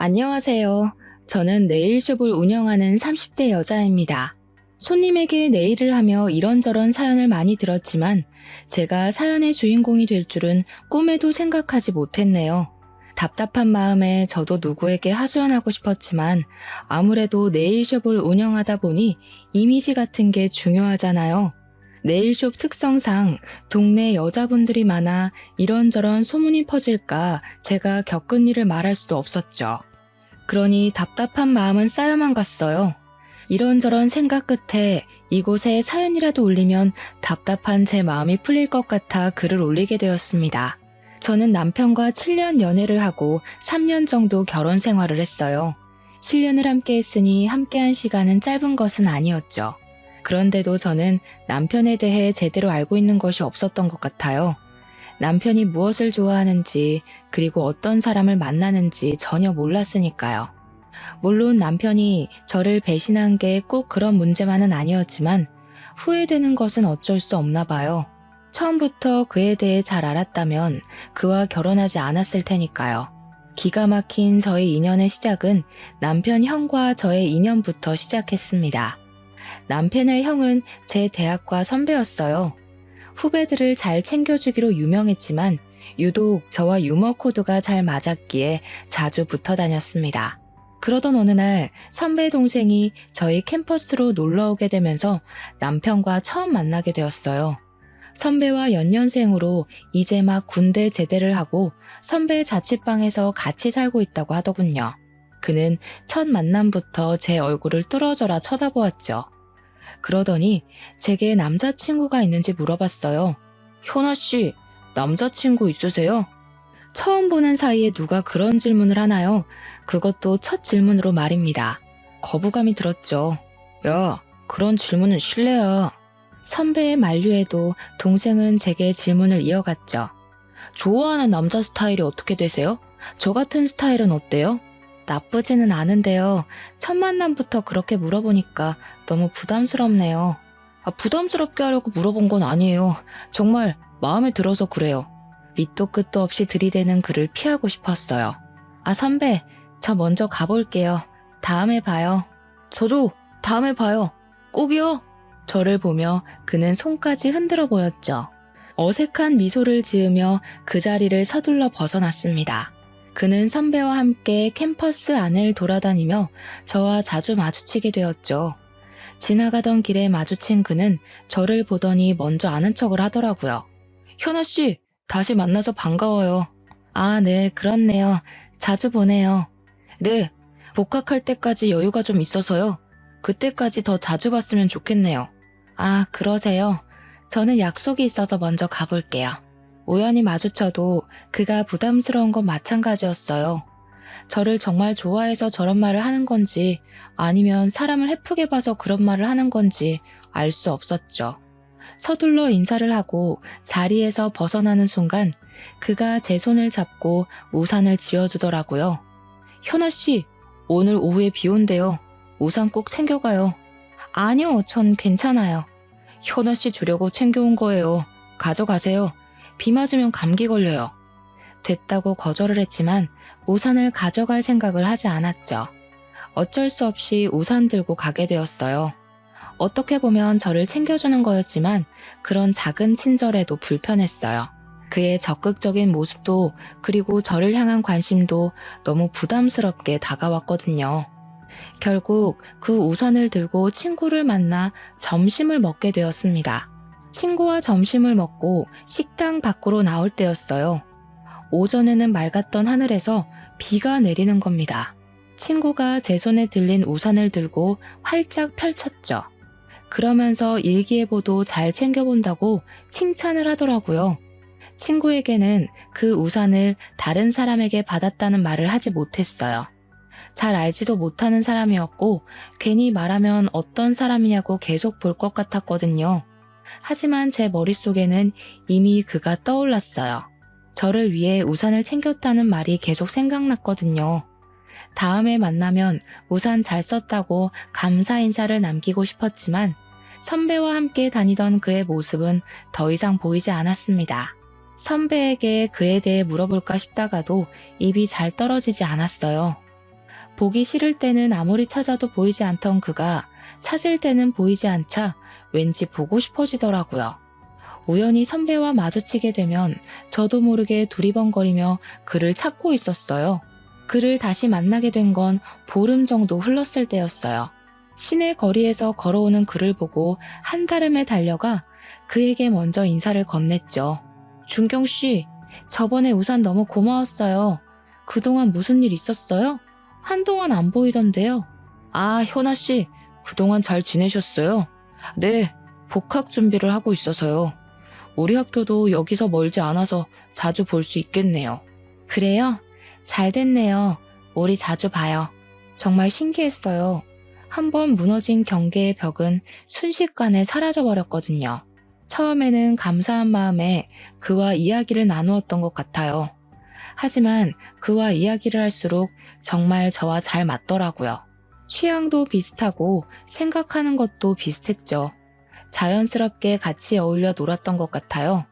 안녕하세요. 저는 네일숍을 운영하는 30대 여자입니다. 손님에게 네일을 하며 이런저런 사연을 많이 들었지만 제가 사연의 주인공이 될 줄은 꿈에도 생각하지 못했네요. 답답한 마음에 저도 누구에게 하소연하고 싶었지만 아무래도 네일숍을 운영하다 보니 이미지 같은 게 중요하잖아요. 네일숍 특성상 동네 여자분들이 많아 이런저런 소문이 퍼질까 제가 겪은 일을 말할 수도 없었죠. 그러니 답답한 마음은 쌓여만 갔어요. 이런저런 생각 끝에 이곳에 사연이라도 올리면 답답한 제 마음이 풀릴 것 같아 글을 올리게 되었습니다. 저는 남편과 7년 연애를 하고 3년 정도 결혼 생활을 했어요. 7년을 함께 했으니 함께한 시간은 짧은 것은 아니었죠. 그런데도 저는 남편에 대해 제대로 알고 있는 것이 없었던 것 같아요. 남편이 무엇을 좋아하는지 그리고 어떤 사람을 만나는지 전혀 몰랐으니까요. 물론 남편이 저를 배신한 게 꼭 그런 문제만은 아니었지만 후회되는 것은 어쩔 수 없나 봐요. 처음부터 그에 대해 잘 알았다면 그와 결혼하지 않았을 테니까요. 기가 막힌 저의 인연의 시작은 남편 형과 저의 인연부터 시작했습니다. 남편의 형은 제 대학과 선배였어요. 후배들을 잘 챙겨주기로 유명했지만 유독 저와 유머 코드가 잘 맞았기에 자주 붙어 다녔습니다. 그러던 어느 날 선배 동생이 저희 캠퍼스로 놀러 오게 되면서 남편과 처음 만나게 되었어요. 선배와 연년생으로 이제 막 군대 제대를 하고 선배 자취방에서 같이 살고 있다고 하더군요. 그는 첫 만남부터 제 얼굴을 뚫어져라 쳐다보았죠. 그러더니 제게 남자친구가 있는지 물어봤어요. 현아 씨, 남자친구 있으세요? 처음 보는 사이에 누가 그런 질문을 하나요? 그것도 첫 질문으로 말입니다. 거부감이 들었죠. 야, 그런 질문은 실례야. 선배의 만류에도 동생은 제게 질문을 이어갔죠. 좋아하는 남자 스타일이 어떻게 되세요? 저 같은 스타일은 어때요? 나쁘지는 않은데요. 첫 만남부터 그렇게 물어보니까 너무 부담스럽네요. 부담스럽게 하려고 물어본 건 아니에요. 정말 마음에 들어서 그래요. 밑도 끝도 없이 들이대는 그를 피하고 싶었어요. 선배, 저 먼저 가볼게요. 다음에 봐요. 저도 다음에 봐요. 꼭이요. 저를 보며 그는 손까지 흔들어 보였죠. 어색한 미소를 지으며 그 자리를 서둘러 벗어났습니다. 그는 선배와 함께 캠퍼스 안을 돌아다니며 저와 자주 마주치게 되었죠. 지나가던 길에 마주친 그는 저를 보더니 먼저 아는 척을 하더라고요. 현아 씨, 다시 만나서 반가워요. 네, 그렇네요. 자주 보네요. 네, 복학할 때까지 여유가 좀 있어서요. 그때까지 더 자주 봤으면 좋겠네요. 그러세요. 저는 약속이 있어서 먼저 가볼게요. 우연히 마주쳐도 그가 부담스러운 건 마찬가지였어요. 저를 정말 좋아해서 저런 말을 하는 건지 아니면 사람을 헤프게 봐서 그런 말을 하는 건지 알 수 없었죠. 서둘러 인사를 하고 자리에서 벗어나는 순간 그가 제 손을 잡고 우산을 지어주더라고요. 현아 씨, 오늘 오후에 비 온대요. 우산 꼭 챙겨가요. 아니요, 전 괜찮아요. 현아 씨 주려고 챙겨온 거예요. 가져가세요. 비 맞으면 감기 걸려요. 됐다고 거절을 했지만 우산을 가져갈 생각을 하지 않았죠. 어쩔 수 없이 우산 들고 가게 되었어요. 어떻게 보면 저를 챙겨주는 거였지만 그런 작은 친절에도 불편했어요. 그의 적극적인 모습도 그리고 저를 향한 관심도 너무 부담스럽게 다가왔거든요. 결국 그 우산을 들고 친구를 만나 점심을 먹게 되었습니다. 친구와 점심을 먹고 식당 밖으로 나올 때였어요. 오전에는 맑았던 하늘에서 비가 내리는 겁니다. 친구가 제 손에 들린 우산을 들고 활짝 펼쳤죠. 그러면서 일기예보도 잘 챙겨본다고 칭찬을 하더라고요. 친구에게는 그 우산을 다른 사람에게 받았다는 말을 하지 못했어요. 잘 알지도 못하는 사람이었고 괜히 말하면 어떤 사람이냐고 계속 볼 것 같았거든요. 하지만 제 머릿속에는 이미 그가 떠올랐어요. 저를 위해 우산을 챙겼다는 말이 계속 생각났거든요. 다음에 만나면 우산 잘 썼다고 감사 인사를 남기고 싶었지만 선배와 함께 다니던 그의 모습은 더 이상 보이지 않았습니다. 선배에게 그에 대해 물어볼까 싶다가도 입이 잘 떨어지지 않았어요. 보기 싫을 때는 아무리 찾아도 보이지 않던 그가 찾을 때는 보이지 않자 왠지 보고 싶어지더라고요. 우연히 선배와 마주치게 되면 저도 모르게 두리번거리며 그를 찾고 있었어요. 그를 다시 만나게 된 건 보름 정도 흘렀을 때였어요. 시내 거리에서 걸어오는 그를 보고 한달음에 달려가 그에게 먼저 인사를 건넸죠. 준경 씨, 저번에 우산 너무 고마웠어요. 그동안 무슨 일 있었어요? 한동안 안 보이던데요. 아, 효나 씨, 그동안 잘 지내셨어요? 네, 복학 준비를 하고 있어서요. 우리 학교도 여기서 멀지 않아서 자주 볼 수 있겠네요. 그래요? 잘 됐네요. 우리 자주 봐요. 정말 신기했어요. 한번 무너진 경계의 벽은 순식간에 사라져버렸거든요. 처음에는 감사한 마음에 그와 이야기를 나누었던 것 같아요. 하지만 그와 이야기를 할수록 정말 저와 잘 맞더라고요. 취향도 비슷하고 생각하는 것도 비슷했죠. 자연스럽게 같이 어울려 놀았던 것 같아요.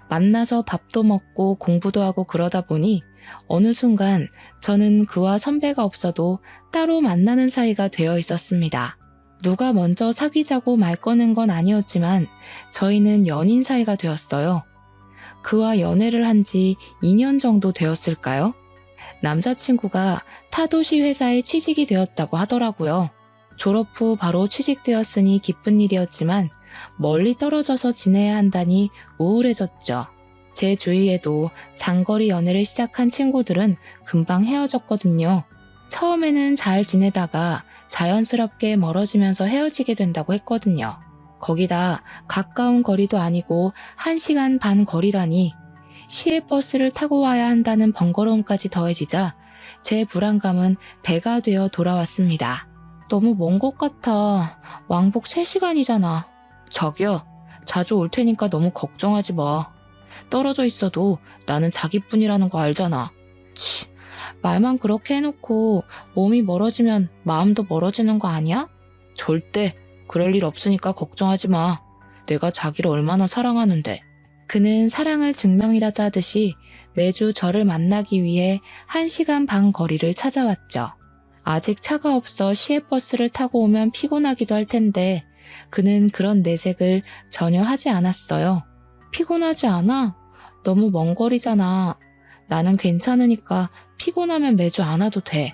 만나서 밥도 먹고 공부도 하고 그러다 보니 어느 순간 저는 그와 선배가 없어도 따로 만나는 사이가 되어 있었습니다. 누가 먼저 사귀자고 말 꺼낸 건 아니었지만 저희는 연인 사이가 되었어요. 그와 연애를 한 지 2년 정도 되었을까요? 남자친구가 타도시 회사에 취직이 되었다고 하더라고요. 졸업 후 바로 취직되었으니 기쁜 일이었지만 멀리 떨어져서 지내야 한다니 우울해졌죠. 제 주위에도 장거리 연애를 시작한 친구들은 금방 헤어졌거든요. 처음에는 잘 지내다가 자연스럽게 멀어지면서 헤어지게 된다고 했거든요. 거기다 가까운 거리도 아니고 1시간 반 거리라니 시외버스를 타고 와야 한다는 번거로움까지 더해지자 제 불안감은 배가 되어 돌아왔습니다. 너무 먼 것 같아. 왕복 3시간이잖아. 저기요, 자주 올 테니까 너무 걱정하지 마. 떨어져 있어도 나는 자기뿐이라는 거 알잖아. 치, 말만 그렇게 해놓고 몸이 멀어지면 마음도 멀어지는 거 아니야? 절대 그럴 일 없으니까 걱정하지 마. 내가 자기를 얼마나 사랑하는데. 그는 사랑을 증명이라도 하듯이 매주 저를 만나기 위해 1시간 반 거리를 찾아왔죠. 아직 차가 없어 시외버스를 타고 오면 피곤하기도 할 텐데 그는 그런 내색을 전혀 하지 않았어요. 피곤하지 않아? 너무 먼 거리잖아. 나는 괜찮으니까 피곤하면 매주 안 와도 돼.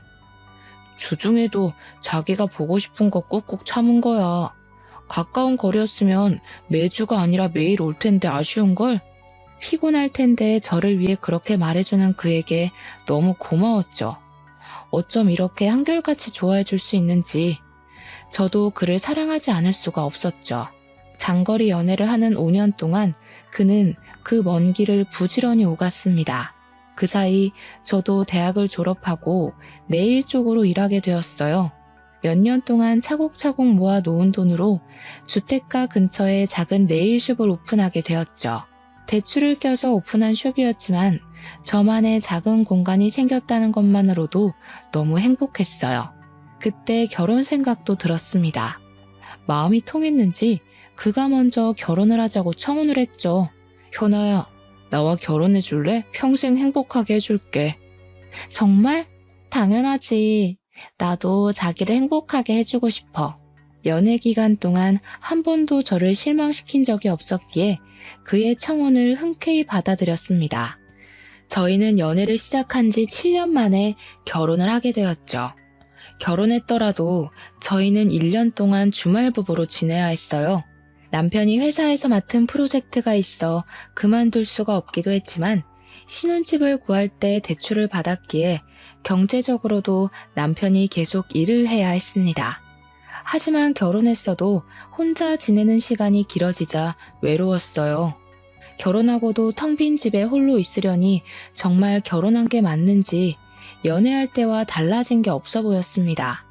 주중에도 자기가 보고 싶은 거 꾹꾹 참은 거야. 가까운 거리였으면 매주가 아니라 매일 올 텐데 아쉬운걸? 피곤할 텐데 저를 위해 그렇게 말해주는 그에게 너무 고마웠죠. 어쩜 이렇게 한결같이 좋아해 줄 수 있는지 저도 그를 사랑하지 않을 수가 없었죠. 장거리 연애를 하는 5년 동안 그는 그 먼 길을 부지런히 오갔습니다. 그 사이 저도 대학을 졸업하고 네일 쪽으로 일하게 되었어요. 몇 년 동안 차곡차곡 모아 놓은 돈으로 주택가 근처에 작은 네일숍을 오픈하게 되었죠. 대출을 껴서 오픈한 숍이었지만 저만의 작은 공간이 생겼다는 것만으로도 너무 행복했어요. 그때 결혼 생각도 들었습니다. 마음이 통했는지 그가 먼저 결혼을 하자고 청혼을 했죠. 현아야, 나와 결혼해 줄래? 평생 행복하게 해줄게. 정말? 당연하지. 나도 자기를 행복하게 해주고 싶어. 연애 기간 동안 한 번도 저를 실망시킨 적이 없었기에 그의 청혼을 흔쾌히 받아들였습니다. 저희는 연애를 시작한 지 7년 만에 결혼을 하게 되었죠. 결혼했더라도 저희는 1년 동안 주말 부부로 지내야 했어요. 남편이 회사에서 맡은 프로젝트가 있어 그만둘 수가 없기도 했지만 신혼집을 구할 때 대출을 받았기에 경제적으로도 남편이 계속 일을 해야 했습니다. 하지만 결혼했어도 혼자 지내는 시간이 길어지자 외로웠어요. 결혼하고도 텅 빈 집에 홀로 있으려니 정말 결혼한 게 맞는지 연애할 때와 달라진 게 없어 보였습니다.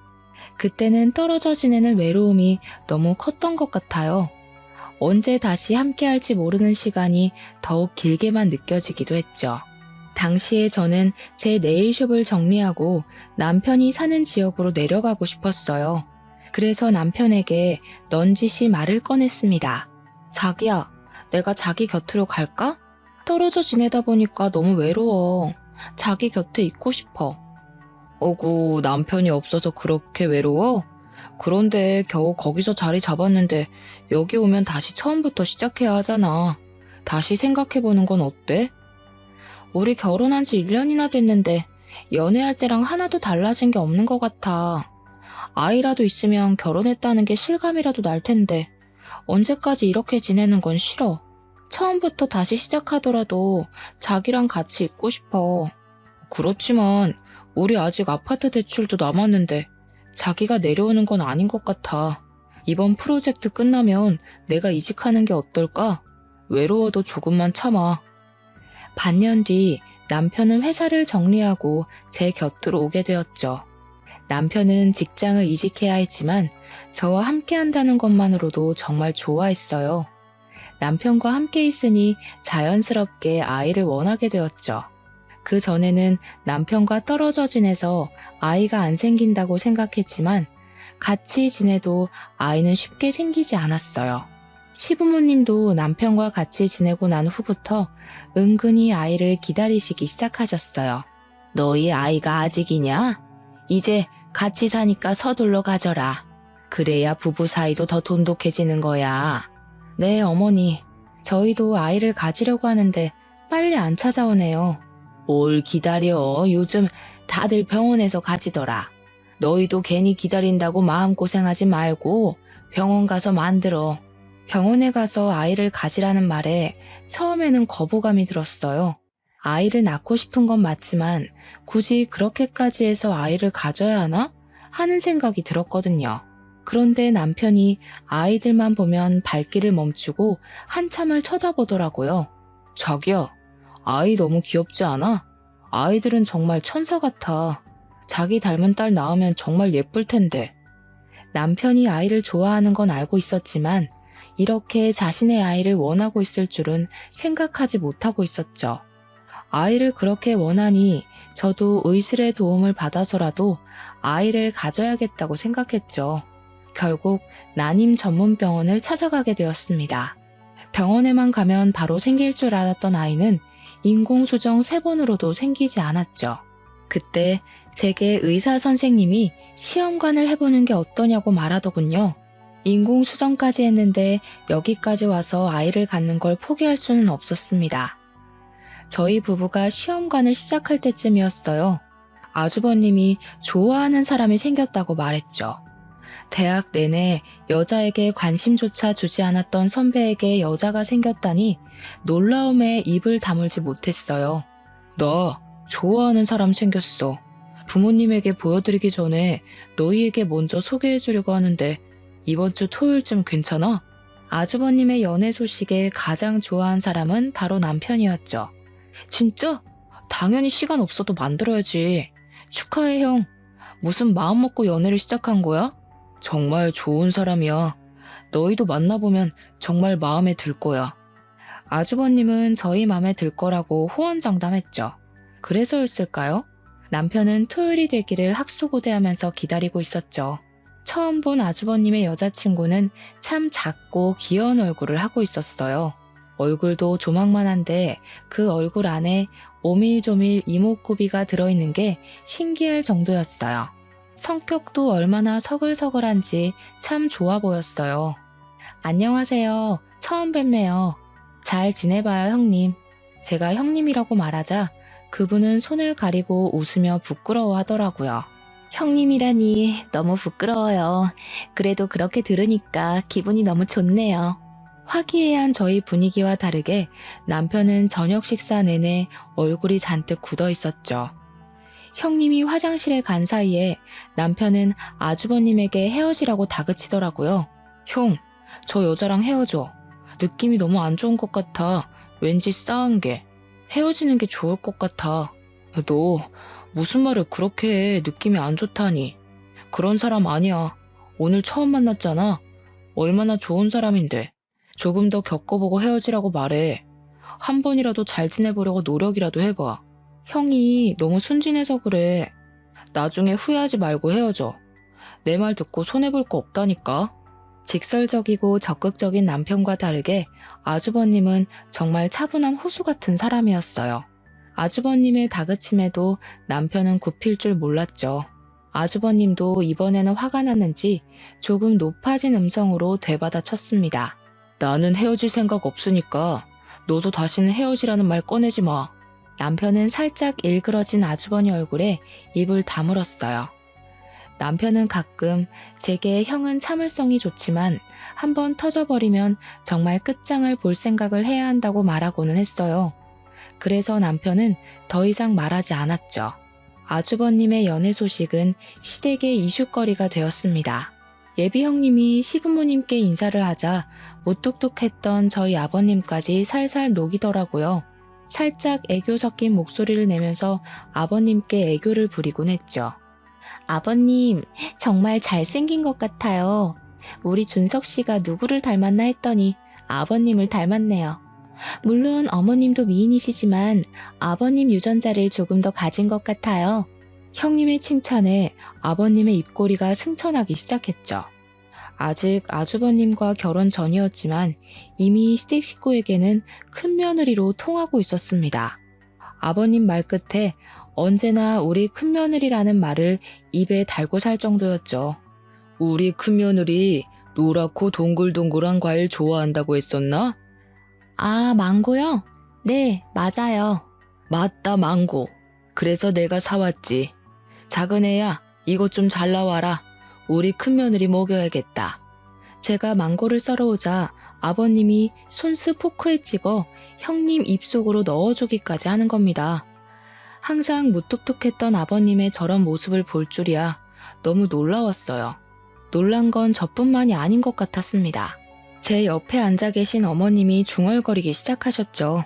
그때는 떨어져 지내는 외로움이 너무 컸던 것 같아요. 언제 다시 함께할지 모르는 시간이 더욱 길게만 느껴지기도 했죠. 당시에 저는 제 네일숍을 정리하고 남편이 사는 지역으로 내려가고 싶었어요. 그래서 남편에게 넌지시 말을 꺼냈습니다. 자기야, 내가 자기 곁으로 갈까? 떨어져 지내다 보니까 너무 외로워. 자기 곁에 있고 싶어. 어구, 남편이 없어서 그렇게 외로워? 그런데 겨우 거기서 자리 잡았는데 여기 오면 다시 처음부터 시작해야 하잖아. 다시 생각해보는 건 어때? 우리 결혼한 지 1년이나 됐는데 연애할 때랑 하나도 달라진 게 없는 것 같아. 아이라도 있으면 결혼했다는 게 실감이라도 날 텐데 언제까지 이렇게 지내는 건 싫어. 처음부터 다시 시작하더라도 자기랑 같이 있고 싶어. 그렇지만 우리 아직 아파트 대출도 남았는데 자기가 내려오는 건 아닌 것 같아. 이번 프로젝트 끝나면 내가 이직하는 게 어떨까? 외로워도 조금만 참아. 반년 뒤 남편은 회사를 정리하고 제 곁으로 오게 되었죠. 남편은 직장을 이직해야 했지만 저와 함께 한다는 것만으로도 정말 좋아했어요. 남편과 함께 있으니 자연스럽게 아이를 원하게 되었죠. 그 전에는 남편과 떨어져 지내서 아이가 안 생긴다고 생각했지만 같이 지내도 아이는 쉽게 생기지 않았어요. 시부모님도 남편과 같이 지내고 난 후부터 은근히 아이를 기다리시기 시작하셨어요. 너희 아이가 아직이냐? 이제 같이 사니까 서둘러 가져라. 그래야 부부 사이도 더 돈독해지는 거야. 네, 어머니. 저희도 아이를 가지려고 하는데 빨리 안 찾아오네요. 뭘 기다려. 요즘 다들 병원에서 가지더라. 너희도 괜히 기다린다고 마음고생하지 말고 병원 가서 만들어. 병원에 가서 아이를 가지라는 말에 처음에는 거부감이 들었어요. 아이를 낳고 싶은 건 맞지만 굳이 그렇게까지 해서 아이를 가져야 하나? 하는 생각이 들었거든요. 그런데 남편이 아이들만 보면 발길을 멈추고 한참을 쳐다보더라고요. 자기야, 아이 너무 귀엽지 않아? 아이들은 정말 천사 같아. 자기 닮은 딸 낳으면 정말 예쁠 텐데. 남편이 아이를 좋아하는 건 알고 있었지만 이렇게 자신의 아이를 원하고 있을 줄은 생각하지 못하고 있었죠. 아이를 그렇게 원하니 저도 의술의 도움을 받아서라도 아이를 가져야겠다고 생각했죠. 결국 난임 전문 병원을 찾아가게 되었습니다. 병원에만 가면 바로 생길 줄 알았던 아이는 인공수정 3번으로도 생기지 않았죠. 그때 제게 의사 선생님이 시험관을 해보는 게 어떠냐고 말하더군요. 인공수정까지 했는데 여기까지 와서 아이를 갖는 걸 포기할 수는 없었습니다. 저희 부부가 시험관을 시작할 때쯤이었어요. 아주버님이 좋아하는 사람이 생겼다고 말했죠. 대학 내내 여자에게 관심조차 주지 않았던 선배에게 여자가 생겼다니 놀라움에 입을 다물지 못했어요. 나 좋아하는 사람 생겼어. 부모님에게 보여드리기 전에 너희에게 먼저 소개해주려고 하는데 이번 주 토요일쯤 괜찮아? 아주버님의 연애 소식에 가장 좋아한 사람은 바로 남편이었죠. 진짜? 당연히 시간 없어도 만들어야지. 축하해, 형. 무슨 마음 먹고 연애를 시작한 거야? 정말 좋은 사람이야. 너희도 만나보면 정말 마음에 들 거야. 아주버님은 저희 마음에 들 거라고 호언장담했죠. 그래서였을까요? 남편은 토요일이 되기를 학수고대하면서 기다리고 있었죠. 처음 본 아주버님의 여자친구는 참 작고 귀여운 얼굴을 하고 있었어요. 얼굴도 조망만한데 그 얼굴 안에 오밀조밀 이목구비가 들어있는 게 신기할 정도였어요. 성격도 얼마나 서글서글한지 참 좋아 보였어요. 안녕하세요. 처음 뵙네요. 잘 지내봐요, 형님. 제가 형님이라고 말하자 그분은 손을 가리고 웃으며 부끄러워하더라고요. 형님이라니 너무 부끄러워요. 그래도 그렇게 들으니까 기분이 너무 좋네요. 화기애애한 저희 분위기와 다르게 남편은 저녁 식사 내내 얼굴이 잔뜩 굳어 있었죠. 형님이 화장실에 간 사이에 남편은 아주버님에게 헤어지라고 다그치더라고요. 형, 저 여자랑 헤어져. 느낌이 너무 안 좋은 것 같아. 왠지 싸한 게. 헤어지는 게 좋을 것 같아. 너 무슨 말을 그렇게 해. 느낌이 안 좋다니. 그런 사람 아니야. 오늘 처음 만났잖아. 얼마나 좋은 사람인데. 조금 더 겪어보고 헤어지라고 말해. 한 번이라도 잘 지내보려고 노력이라도 해봐. 형이 너무 순진해서 그래. 나중에 후회하지 말고 헤어져. 내 말 듣고 손해볼 거 없다니까. 직설적이고 적극적인 남편과 다르게 아주버님은 정말 차분한 호수 같은 사람이었어요. 아주버님의 다그침에도 남편은 굽힐 줄 몰랐죠. 아주버님도 이번에는 화가 났는지 조금 높아진 음성으로 되받아쳤습니다. 나는 헤어질 생각 없으니까 너도 다시는 헤어지라는 말 꺼내지 마. 남편은 살짝 일그러진 아주버니 얼굴에 입을 다물었어요. 남편은 가끔 제게 형은 참을성이 좋지만 한번 터져버리면 정말 끝장을 볼 생각을 해야 한다고 말하고는 했어요. 그래서 남편은 더 이상 말하지 않았죠. 아주버님의 연애 소식은 시댁의 이슈거리가 되었습니다. 예비 형님이 시부모님께 인사를 하자 무뚝뚝했던 저희 아버님까지 살살 녹이더라고요. 살짝 애교 섞인 목소리를 내면서 아버님께 애교를 부리곤 했죠. 아버님, 정말 잘생긴 것 같아요. 우리 준석 씨가 누구를 닮았나 했더니 아버님을 닮았네요. 물론 어머님도 미인이시지만 아버님 유전자를 조금 더 가진 것 같아요. 형님의 칭찬에 아버님의 입꼬리가 승천하기 시작했죠. 아직 아주버님과 결혼 전이었지만 이미 시댁 식구에게는 큰 며느리로 통하고 있었습니다. 아버님 말끝에 언제나 우리 큰며느리라는 말을 입에 달고 살 정도였죠. 우리 큰며느리 노랗고 동글동글한 과일 좋아한다고 했었나? 아, 망고요? 네, 맞아요. 맞다, 망고. 그래서 내가 사왔지. 작은 애야, 이것 좀 잘라와라. 우리 큰며느리 먹여야겠다. 제가 망고를 썰어오자 아버님이 손수 포크에 찍어 형님 입속으로 넣어주기까지 하는 겁니다. 항상 무뚝뚝했던 아버님의 저런 모습을 볼 줄이야 너무 놀라웠어요. 놀란 건 저뿐만이 아닌 것 같았습니다. 제 옆에 앉아 계신 어머님이 중얼거리기 시작하셨죠.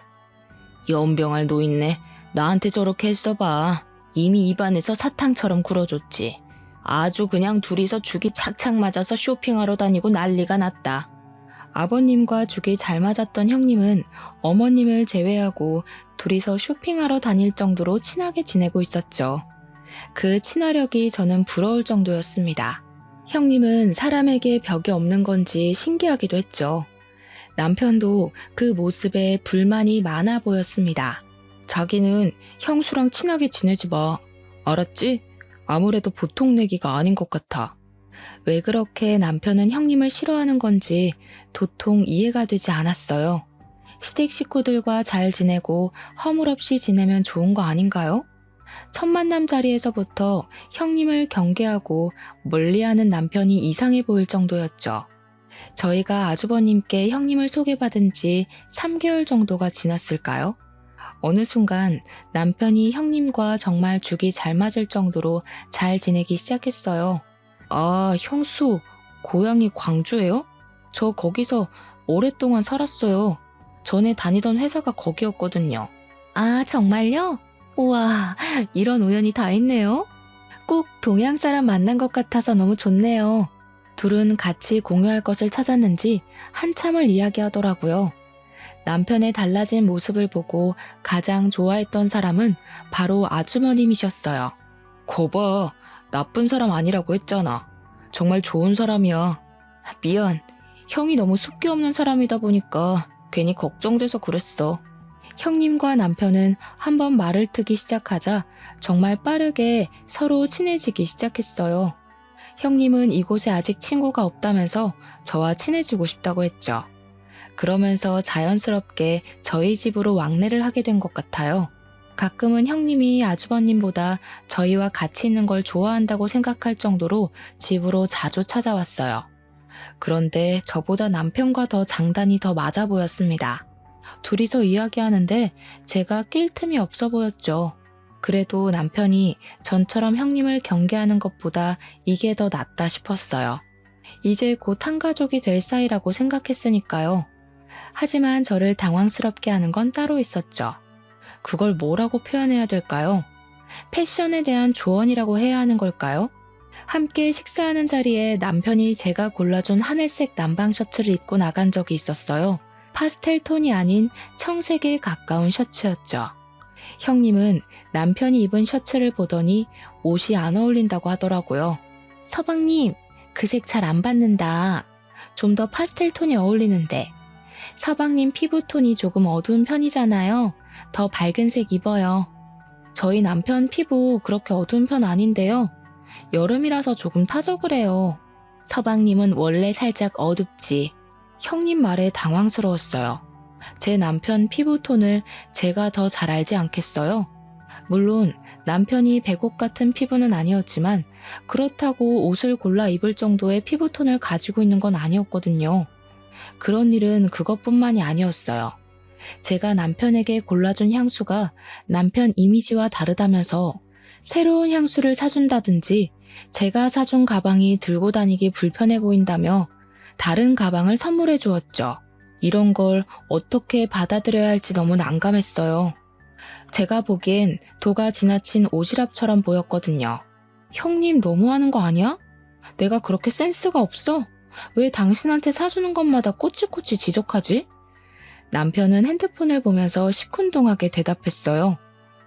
연병할 노인네, 나한테 저렇게 했어봐. 이미 입안에서 사탕처럼 굴어줬지. 아주 그냥 둘이서 죽이 착착 맞아서 쇼핑하러 다니고 난리가 났다. 아버님과 죽이 잘 맞았던 형님은 어머님을 제외하고 둘이서 쇼핑하러 다닐 정도로 친하게 지내고 있었죠. 그 친화력이 저는 부러울 정도였습니다. 형님은 사람에게 벽이 없는 건지 신기하기도 했죠. 남편도 그 모습에 불만이 많아 보였습니다. 자기는 형수랑 친하게 지내지 마. 알았지? 아무래도 보통 내기가 아닌 것 같아. 왜 그렇게 남편은 형님을 싫어하는 건지 도통 이해가 되지 않았어요. 시댁 식구들과 잘 지내고 허물없이 지내면 좋은 거 아닌가요? 첫 만남 자리에서부터 형님을 경계하고 멀리하는 남편이 이상해 보일 정도였죠. 저희가 아주버님께 형님을 소개받은 지 3개월 정도가 지났을까요? 어느 순간 남편이 형님과 정말 죽이 잘 맞을 정도로 잘 지내기 시작했어요. 아, 형수, 고향이 광주예요? 저 거기서 오랫동안 살았어요. 전에 다니던 회사가 거기였거든요. 아, 정말요? 우와, 이런 우연이 다 있네요. 꼭 동양 사람 만난 것 같아서 너무 좋네요. 둘은 같이 공유할 것을 찾았는지 한참을 이야기하더라고요. 남편의 달라진 모습을 보고 가장 좋아했던 사람은 바로 아주머님이셨어요. 거봐, 나쁜 사람 아니라고 했잖아. 정말 좋은 사람이야. 미안, 형이 너무 숫기 없는 사람이다 보니까 괜히 걱정돼서 그랬어. 형님과 남편은 한번 말을 트기 시작하자 정말 빠르게 서로 친해지기 시작했어요. 형님은 이곳에 아직 친구가 없다면서 저와 친해지고 싶다고 했죠. 그러면서 자연스럽게 저희 집으로 왕래를 하게 된 것 같아요. 가끔은 형님이 아주버님보다 저희와 같이 있는 걸 좋아한다고 생각할 정도로 집으로 자주 찾아왔어요. 그런데 저보다 남편과 더 장단이 더 맞아 보였습니다. 둘이서 이야기하는데 제가 낄 틈이 없어 보였죠. 그래도 남편이 전처럼 형님을 경계하는 것보다 이게 더 낫다 싶었어요. 이제 곧 한 가족이 될 사이라고 생각했으니까요. 하지만 저를 당황스럽게 하는 건 따로 있었죠. 그걸 뭐라고 표현해야 될까요? 패션에 대한 조언이라고 해야 하는 걸까요? 함께 식사하는 자리에 남편이 제가 골라준 하늘색 남방 셔츠를 입고 나간 적이 있었어요. 파스텔 톤이 아닌 청색에 가까운 셔츠였죠. 형님은 남편이 입은 셔츠를 보더니 옷이 안 어울린다고 하더라고요. 서방님, 그 색 잘 안 받는다. 좀 더 파스텔 톤이 어울리는데. 서방님 피부톤이 조금 어두운 편이잖아요. 더 밝은 색 입어요. 저희 남편 피부 그렇게 어두운 편 아닌데요. 여름이라서 조금 타서 그래요. 서방님은 원래 살짝 어둡지. 형님 말에 당황스러웠어요. 제 남편 피부톤을 제가 더 잘 알지 않겠어요? 물론 남편이 백옥 같은 피부는 아니었지만 그렇다고 옷을 골라 입을 정도의 피부톤을 가지고 있는 건 아니었거든요. 그런 일은 그것뿐만이 아니었어요. 제가 남편에게 골라준 향수가 남편 이미지와 다르다면서 새로운 향수를 사준다든지 제가 사준 가방이 들고 다니기 불편해 보인다며 다른 가방을 선물해 주었죠. 이런 걸 어떻게 받아들여야 할지 너무 난감했어요. 제가 보기엔 도가 지나친 오지랖처럼 보였거든요. 형님 너무하는 거 아니야? 내가 그렇게 센스가 없어? 왜 당신한테 사주는 것마다 꼬치꼬치 지적하지? 남편은 핸드폰을 보면서 시큰둥하게 대답했어요.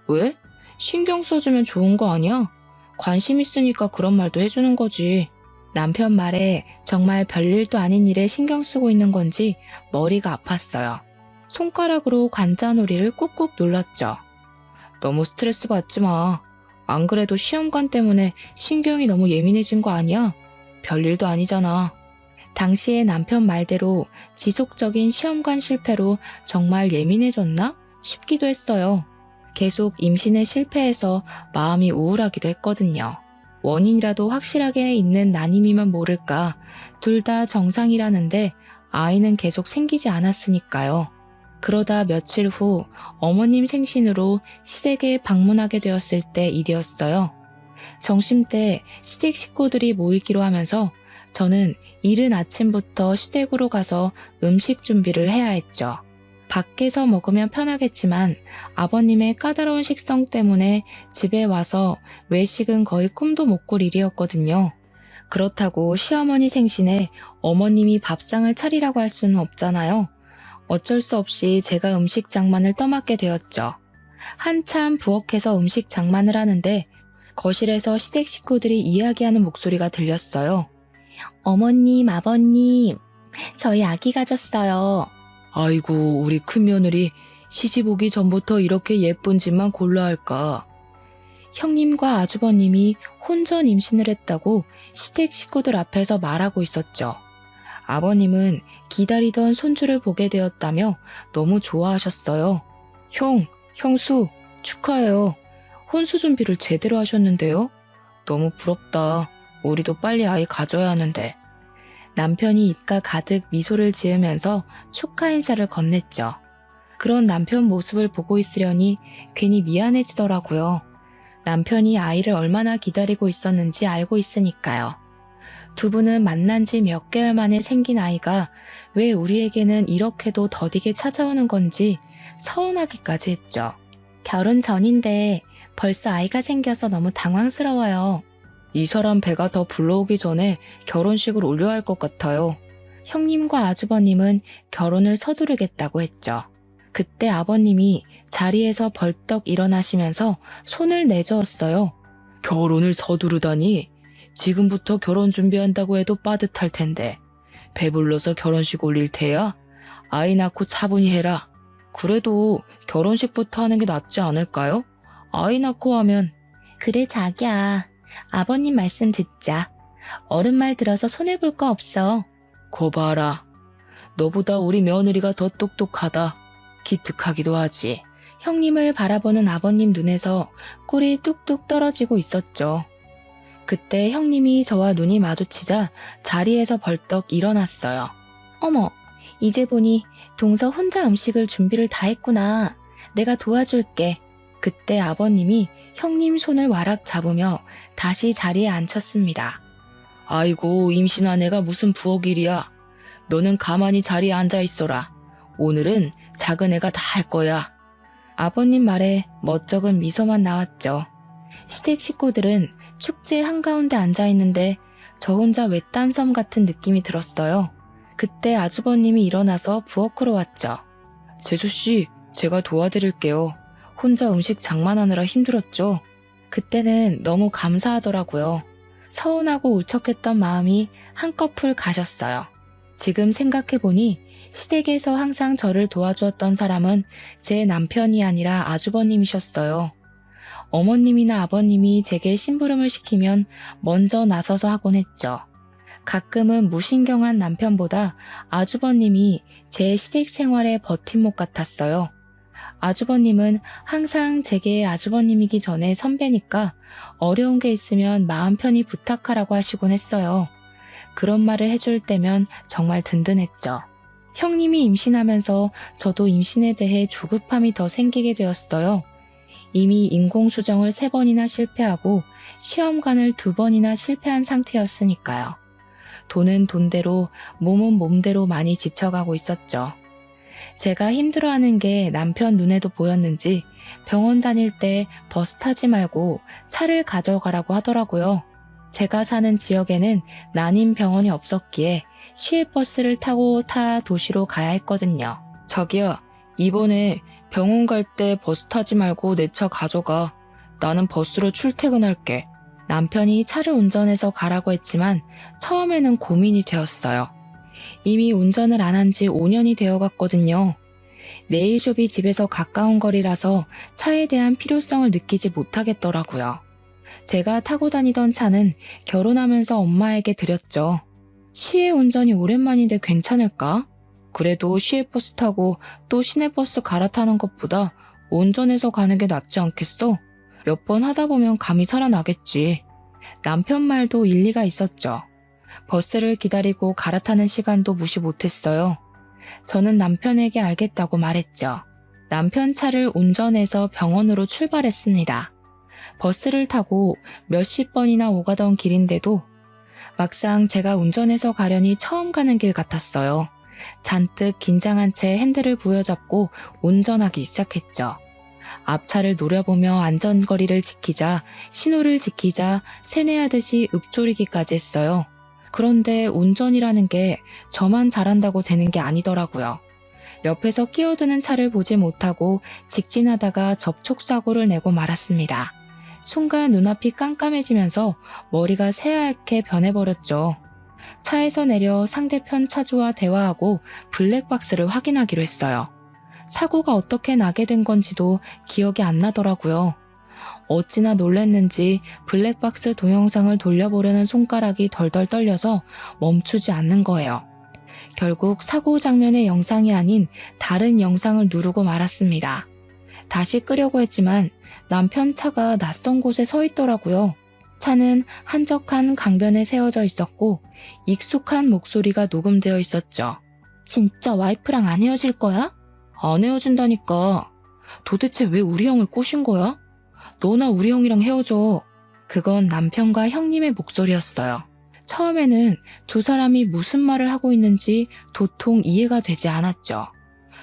왜? 신경 써주면 좋은 거 아니야? 관심 있으니까 그런 말도 해주는 거지. 남편 말에 정말 별일도 아닌 일에 신경 쓰고 있는 건지 머리가 아팠어요. 손가락으로 관자놀이를 꾹꾹 눌렀죠. 너무 스트레스 받지 마. 안 그래도 시험관 때문에 신경이 너무 예민해진 거 아니야? 별일도 아니잖아. 당시에 남편 말대로 지속적인 시험관 실패로 정말 예민해졌나 싶기도 했어요. 계속 임신에 실패해서 마음이 우울하기도 했거든요. 원인이라도 확실하게 있는 난임이면 모를까 둘 다 정상이라는데 아이는 계속 생기지 않았으니까요. 그러다 며칠 후 어머님 생신으로 시댁에 방문하게 되었을 때 일이었어요. 점심때 시댁 식구들이 모이기로 하면서 저는 이른 아침부터 시댁으로 가서 음식 준비를 해야 했죠. 밖에서 먹으면 편하겠지만 아버님의 까다로운 식성 때문에 집에 와서 외식은 거의 꿈도 못 꿀 일이었거든요. 그렇다고 시어머니 생신에 어머님이 밥상을 차리라고 할 수는 없잖아요. 어쩔 수 없이 제가 음식 장만을 떠맡게 되었죠. 한참 부엌에서 음식 장만을 하는데 거실에서 시댁 식구들이 이야기하는 목소리가 들렸어요. 어머님, 아버님, 저희 아기 가졌어요. 아이고, 우리 큰며느리 시집 오기 전부터 이렇게 예쁜 집만 골라 할까. 형님과 아주버님이 혼전 임신을 했다고 시댁 식구들 앞에서 말하고 있었죠. 아버님은 기다리던 손주를 보게 되었다며 너무 좋아하셨어요. 형수, 축하해요. 혼수 준비를 제대로 하셨는데요. 너무 부럽다. 우리도 빨리 아이 가져야 하는데. 남편이 입가 가득 미소를 지으면서 축하 인사를 건넸죠. 그런 남편 모습을 보고 있으려니 괜히 미안해지더라고요. 남편이 아이를 얼마나 기다리고 있었는지 알고 있으니까요. 두 분은 만난 지 몇 개월 만에 생긴 아이가 왜 우리에게는 이렇게도 더디게 찾아오는 건지 서운하기까지 했죠. 결혼 전인데 벌써 아이가 생겨서 너무 당황스러워요. 이 사람 배가 더 불러오기 전에 결혼식을 올려야 할 것 같아요. 형님과 아주버님은 결혼을 서두르겠다고 했죠. 그때 아버님이 자리에서 벌떡 일어나시면서 손을 내저었어요. 결혼을 서두르다니? 지금부터 결혼 준비한다고 해도 빠듯할 텐데. 배불러서 결혼식 올릴 테야? 아이 낳고 차분히 해라. 그래도 결혼식부터 하는 게 낫지 않을까요? 아이 낳고 하면. 그래 자기야. 아버님 말씀 듣자. 어른 말 들어서 손해볼 거 없어. 거 봐라. 너보다 우리 며느리가 더 똑똑하다. 기특하기도 하지. 형님을 바라보는 아버님 눈에서 꿀이 뚝뚝 떨어지고 있었죠. 그때 형님이 저와 눈이 마주치자 자리에서 벌떡 일어났어요. 어머, 이제 보니 동서 혼자 음식을 준비를 다 했구나. 내가 도와줄게. 그때 아버님이 형님 손을 와락 잡으며 다시 자리에 앉혔습니다. 아이고, 임신한 애가 무슨 부엌일이야. 너는 가만히 자리에 앉아 있어라. 오늘은 작은 애가 다 할 거야. 아버님 말에 멋쩍은 미소만 나왔죠. 시댁 식구들은 축제 한가운데 앉아 있는데 저 혼자 외딴 섬 같은 느낌이 들었어요. 그때 아주버님이 일어나서 부엌으로 왔죠. 재수씨, 제가 도와드릴게요. 혼자 음식 장만하느라 힘들었죠. 그때는 너무 감사하더라고요. 서운하고 울적했던 마음이 한꺼풀 가셨어요. 지금 생각해보니 시댁에서 항상 저를 도와주었던 사람은 제 남편이 아니라 아주버님이셨어요. 어머님이나 아버님이 제게 심부름을 시키면 먼저 나서서 하곤 했죠. 가끔은 무신경한 남편보다 아주버님이 제 시댁 생활의 버팀목 같았어요. 아주버님은 항상 제게 아주버님이기 전에 선배니까 어려운 게 있으면 마음 편히 부탁하라고 하시곤 했어요. 그런 말을 해줄 때면 정말 든든했죠. 형님이 임신하면서 저도 임신에 대해 조급함이 더 생기게 되었어요. 이미 인공수정을 3번이나 실패하고 시험관을 2번이나 실패한 상태였으니까요. 돈은 돈대로, 몸은 몸대로 많이 지쳐가고 있었죠. 제가 힘들어하는 게 남편 눈에도 보였는지 병원 다닐 때 버스 타지 말고 차를 가져가라고 하더라고요. 제가 사는 지역에는 난임 병원이 없었기에 시외버스를 타고 타 도시로 가야 했거든요. 자기야, 이번에 병원 갈 때 버스 타지 말고 내 차 가져가. 나는 버스로 출퇴근할게. 남편이 차를 운전해서 가라고 했지만 처음에는 고민이 되었어요. 이미 운전을 안 한 지 5년이 되어 갔거든요. 네일숍이 집에서 가까운 거리라서 차에 대한 필요성을 느끼지 못하겠더라고요. 제가 타고 다니던 차는 결혼하면서 엄마에게 드렸죠. 시외 운전이 오랜만인데 괜찮을까? 그래도 시외버스 타고 또 시내버스 갈아타는 것보다 운전해서 가는 게 낫지 않겠어? 몇 번 하다 보면 감이 살아나겠지. 남편 말도 일리가 있었죠. 버스를 기다리고 갈아타는 시간도 무시 못했어요. 저는 남편에게 알겠다고 말했죠. 남편 차를 운전해서 병원으로 출발했습니다. 버스를 타고 몇십 번이나 오가던 길인데도 막상 제가 운전해서 가려니 처음 가는 길 같았어요. 잔뜩 긴장한 채 핸들을 부여잡고 운전하기 시작했죠. 앞차를 노려보며 안전거리를 지키자, 신호를 지키자 세뇌하듯이 읊조리기까지 했어요. 그런데 운전이라는 게 저만 잘한다고 되는 게 아니더라고요. 옆에서 끼어드는 차를 보지 못하고 직진하다가 접촉사고를 내고 말았습니다. 순간 눈앞이 깜깜해지면서 머리가 새하얗게 변해버렸죠. 차에서 내려 상대편 차주와 대화하고 블랙박스를 확인하기로 했어요. 사고가 어떻게 나게 된 건지도 기억이 안 나더라고요. 어찌나 놀랐는지 블랙박스 동영상을 돌려보려는 손가락이 덜덜 떨려서 멈추지 않는 거예요. 결국 사고 장면의 영상이 아닌 다른 영상을 누르고 말았습니다. 다시 끄려고 했지만 남편 차가 낯선 곳에 서 있더라고요. 차는 한적한 강변에 세워져 있었고 익숙한 목소리가 녹음되어 있었죠. 진짜 와이프랑 안 헤어질 거야? 안 헤어진다니까. 도대체 왜 우리 형을 꼬신 거야? 너나 우리 형이랑 헤어져. 그건 남편과 형님의 목소리였어요. 처음에는 두 사람이 무슨 말을 하고 있는지 도통 이해가 되지 않았죠.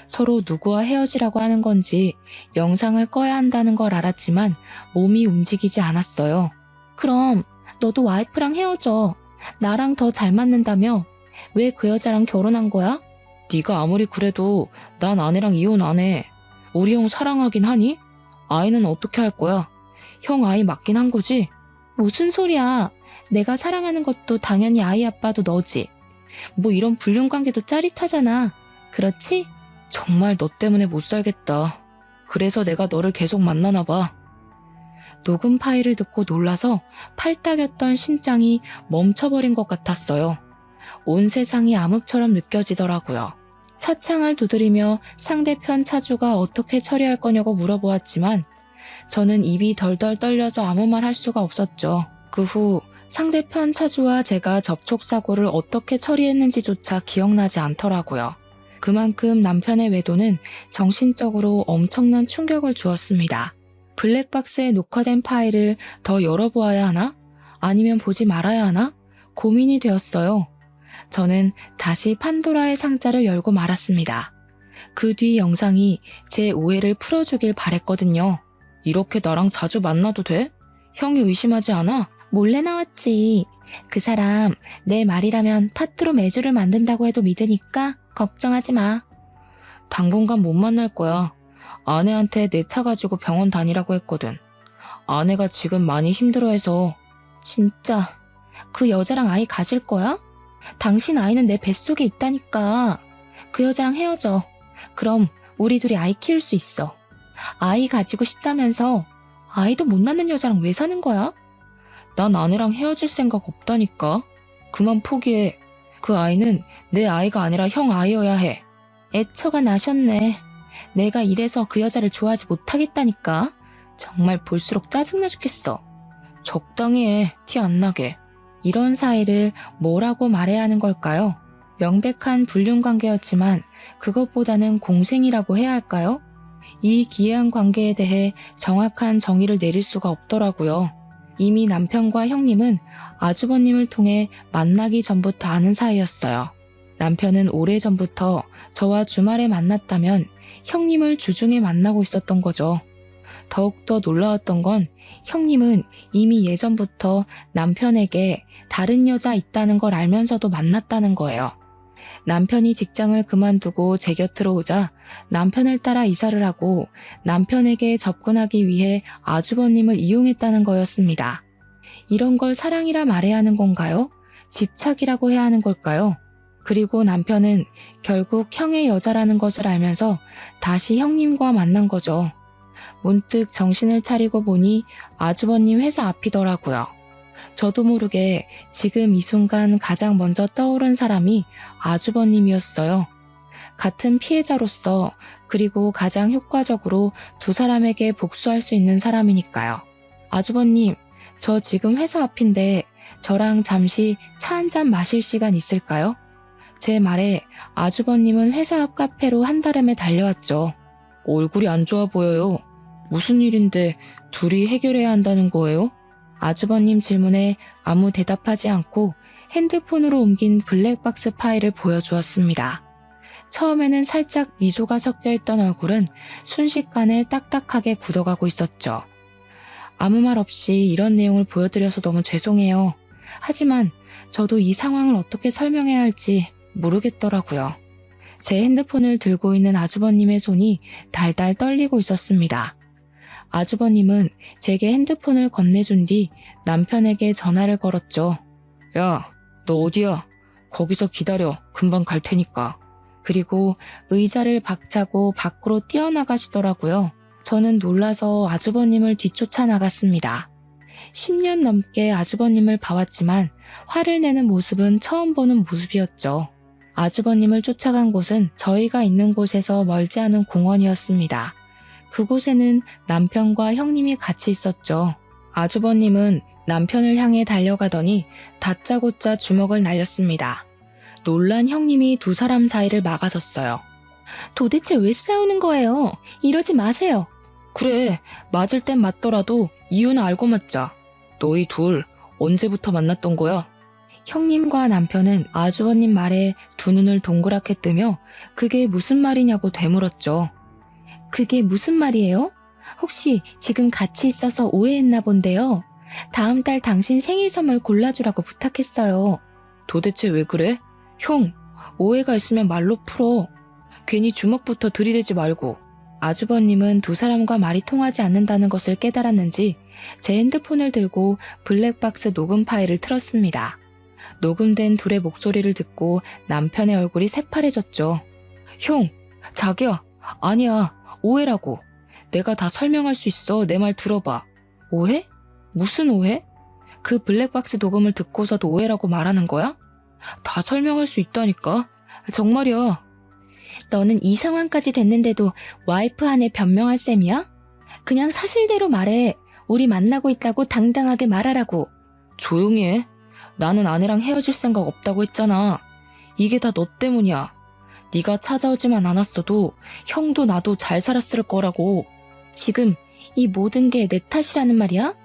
서로 누구와 헤어지라고 하는 건지 영상을 꺼야 한다는 걸 알았지만 몸이 움직이지 않았어요. 그럼 너도 와이프랑 헤어져. 나랑 더 잘 맞는다며? 왜 그 여자랑 결혼한 거야? 네가 아무리 그래도 난 아내랑 이혼 안 해. 우리 형 사랑하긴 하니? 아이는 어떻게 할 거야? 형 아이 맞긴 한 거지? 무슨 소리야. 내가 사랑하는 것도 당연히 아이 아빠도 너지. 뭐 이런 불륜관계도 짜릿하잖아. 그렇지? 정말 너 때문에 못 살겠다. 그래서 내가 너를 계속 만나나 봐. 녹음 파일을 듣고 놀라서 팔딱였던 심장이 멈춰버린 것 같았어요. 온 세상이 암흑처럼 느껴지더라고요. 차창을 두드리며 상대편 차주가 어떻게 처리할 거냐고 물어보았지만 저는 입이 덜덜 떨려서 아무 말 할 수가 없었죠. 그 후 상대편 차주와 제가 접촉사고를 어떻게 처리했는지조차 기억나지 않더라고요. 그만큼 남편의 외도는 정신적으로 엄청난 충격을 주었습니다. 블랙박스에 녹화된 파일을 더 열어보아야 하나? 아니면 보지 말아야 하나? 고민이 되었어요. 저는 다시 판도라의 상자를 열고 말았습니다. 그 뒤 영상이 제 오해를 풀어주길 바랬거든요. 이렇게 나랑 자주 만나도 돼? 형이 의심하지 않아? 몰래 나왔지. 그 사람 내 말이라면 파트로 매주를 만든다고 해도 믿으니까 걱정하지 마. 당분간 못 만날 거야. 아내한테 내 차 가지고 병원 다니라고 했거든. 아내가 지금 많이 힘들어해서. 진짜 그 여자랑 아이 가질 거야? 당신 아이는 내 뱃속에 있다니까. 그 여자랑 헤어져. 그럼 우리 둘이 아이 키울 수 있어. 아이 가지고 싶다면서 아이도 못 낳는 여자랑 왜 사는 거야? 난 아내랑 헤어질 생각 없다니까. 그만 포기해. 그 아이는 내 아이가 아니라 형 아이여야 해. 애처가 나셨네. 내가 이래서 그 여자를 좋아하지 못하겠다니까. 정말 볼수록 짜증나 죽겠어. 적당히 해. 티 안 나게. 이런 사이를 뭐라고 말해야 하는 걸까요? 명백한 불륜관계였지만 그것보다는 공생이라고 해야 할까요? 이 기이한 관계에 대해 정확한 정의를 내릴 수가 없더라고요. 이미 남편과 형님은 아주버님을 통해 만나기 전부터 아는 사이였어요. 남편은 오래전부터 저와 주말에 만났다면 형님을 주중에 만나고 있었던 거죠. 더욱더 놀라웠던 건 형님은 이미 예전부터 남편에게 다른 여자 있다는 걸 알면서도 만났다는 거예요. 남편이 직장을 그만두고 제 곁으로 오자 남편을 따라 이사를 하고 남편에게 접근하기 위해 아주버님을 이용했다는 거였습니다. 이런 걸 사랑이라 말해야 하는 건가요? 집착이라고 해야 하는 걸까요? 그리고 남편은 결국 형의 여자라는 것을 알면서 다시 형님과 만난 거죠. 문득 정신을 차리고 보니 아주버님 회사 앞이더라고요. 저도 모르게 지금 이 순간 가장 먼저 떠오른 사람이 아주버님이었어요. 같은 피해자로서 그리고 가장 효과적으로 두 사람에게 복수할 수 있는 사람이니까요. 아주버님, 저 지금 회사 앞인데 저랑 잠시 차 한잔 마실 시간 있을까요? 제 말에 아주버님은 회사 앞 카페로 한달음에 달려왔죠. 얼굴이 안 좋아 보여요. 무슨 일인데 둘이 해결해야 한다는 거예요? 아주버님 질문에 아무 대답하지 않고 핸드폰으로 옮긴 블랙박스 파일을 보여주었습니다. 처음에는 살짝 미소가 섞여있던 얼굴은 순식간에 딱딱하게 굳어가고 있었죠. 아무 말 없이 이런 내용을 보여드려서 너무 죄송해요. 하지만 저도 이 상황을 어떻게 설명해야 할지 모르겠더라고요. 제 핸드폰을 들고 있는 아주버님의 손이 달달 떨리고 있었습니다. 아주버님은 제게 핸드폰을 건네준 뒤 남편에게 전화를 걸었죠. 야, 너 어디야? 거기서 기다려. 금방 갈 테니까. 그리고 의자를 박차고 밖으로 뛰어나가시더라고요. 저는 놀라서 아주버님을 뒤쫓아 나갔습니다. 10년 넘게 아주버님을 봐왔지만 화를 내는 모습은 처음 보는 모습이었죠. 아주버님을 쫓아간 곳은 저희가 있는 곳에서 멀지 않은 공원이었습니다. 그곳에는 남편과 형님이 같이 있었죠. 아주버님은 남편을 향해 달려가더니 다짜고짜 주먹을 날렸습니다. 놀란 형님이 두 사람 사이를 막아섰어요. 도대체 왜 싸우는 거예요? 이러지 마세요. 그래, 맞을 땐 맞더라도 이유는 알고 맞자. 너희 둘 언제부터 만났던 거야? 형님과 남편은 아주버님 말에 두 눈을 동그랗게 뜨며 그게 무슨 말이냐고 되물었죠. 그게 무슨 말이에요? 혹시 지금 같이 있어서 오해했나 본데요. 다음 달 당신 생일 선물 골라주라고 부탁했어요. 도대체 왜 그래? 형, 오해가 있으면 말로 풀어. 괜히 주먹부터 들이대지 말고. 아주버님은 두 사람과 말이 통하지 않는다는 것을 깨달았는지 제 핸드폰을 들고 블랙박스 녹음 파일을 틀었습니다. 녹음된 둘의 목소리를 듣고 남편의 얼굴이 새파래졌죠. 형, 자기야, 아니야, 오해라고. 내가 다 설명할 수 있어. 내 말 들어봐. 오해? 무슨 오해? 그 블랙박스 녹음을 듣고서도 오해라고 말하는 거야? 다 설명할 수 있다니까. 정말이야. 너는 이 상황까지 됐는데도 와이프 안에 변명할 셈이야? 그냥 사실대로 말해. 우리 만나고 있다고 당당하게 말하라고. 조용히 해. 나는 아내랑 헤어질 생각 없다고 했잖아. 이게 다 너 때문이야. 네가 찾아오지만 않았어도 형도 나도 잘 살았을 거라고. 지금 이 모든 게 내 탓이라는 말이야?